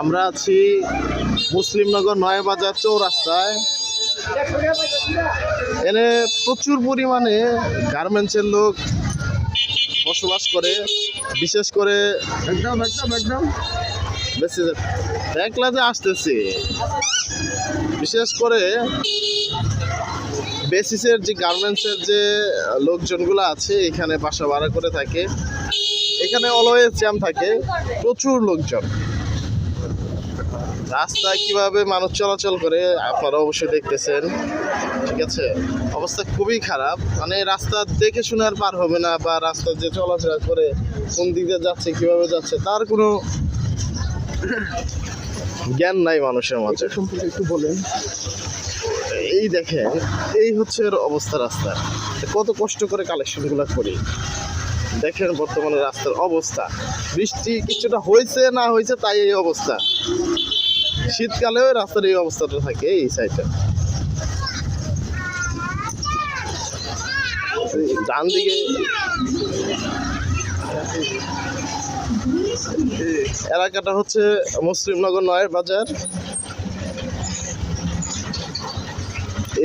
আমরা আছি মুসলিমনগর নয়াবাজার চৌরাস্তায়। এনে প্রচুর পরিমাণে গার্মেন্টসের লোক বসবাস করে, বিশেষ করে একদম একদম একদম একলা যে আসতেছি, বিশেষ করে বেসিসের যে গার্মেন্টসের যে লোকজনগুলো আছে এখানে বাসা ভাড়া করে থাকে। এখানে অলওয়েজ জ্যাম থাকে, প্রচুর লোকজন। রাস্তায় কিভাবে মানুষ চলাচল করে আপনারা অবশ্যই দেখতেছেন, ঠিক আছে। অবস্থা খুবই খারাপ, মানে রাস্তা দেখে শুনে আর পার হবে না, বা রাস্তা যে চলাফেরা করে কোন দিকে যাচ্ছে কিভাবে যাচ্ছে তার কোনো জ্ঞান নাই মানুষের মাঝে। সম্পর্কে একটু বলেন। এই দেখেন, এই হচ্ছে এর অবস্থা। রাস্তা কত কষ্ট করে কালেকশনগুলো করি, দেখেন বর্তমানে রাস্তার অবস্থা। বৃষ্টি কিছুটা হয়েছে না হয়েছে তাই এই অবস্থা। শীতকালেও রাস্তার এই অবস্থাটা থাকে এই সাইডে। ডান দিকে এলাকাটা হচ্ছে মুসলিমনগর নয়াবাজার।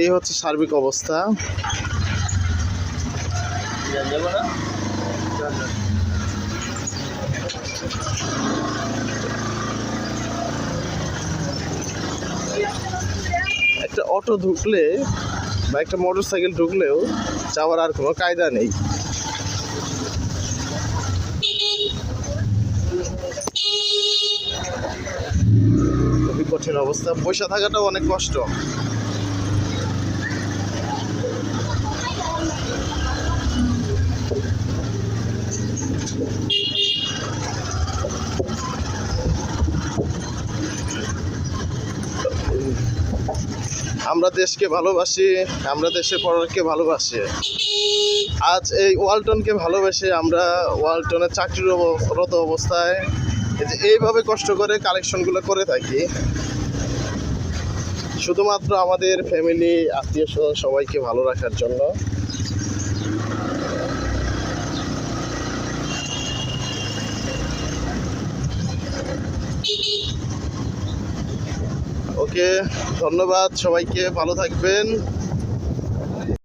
এই হচ্ছে সার্বিক অবস্থা। একটা অটো ঢুকলে বা একটা মোটর সাইকেল ঢুকলেও যাওয়ার আর কোনো কায়দা নেই। খুবই কঠিন অবস্থা, পয়সা থাকাটাও অনেক কষ্ট। আমরা দেশকে ভালোবাসি, আমরা দেশের পরকে ভালোবাসি। আজ এই ওয়ালটনকে ভালোবেসে আমরা ওয়ালটনের চাকরিরত অবস্থায় এইভাবে কষ্ট করে কালেকশনগুলো করে থাকি, শুধুমাত্র আমাদের ফ্যামিলি, আত্মীয় স্বজন সবাইকে ভালো রাখার জন্য। ওকে, ধন্যবাদ সবাইকে, ভালো থাকবেন।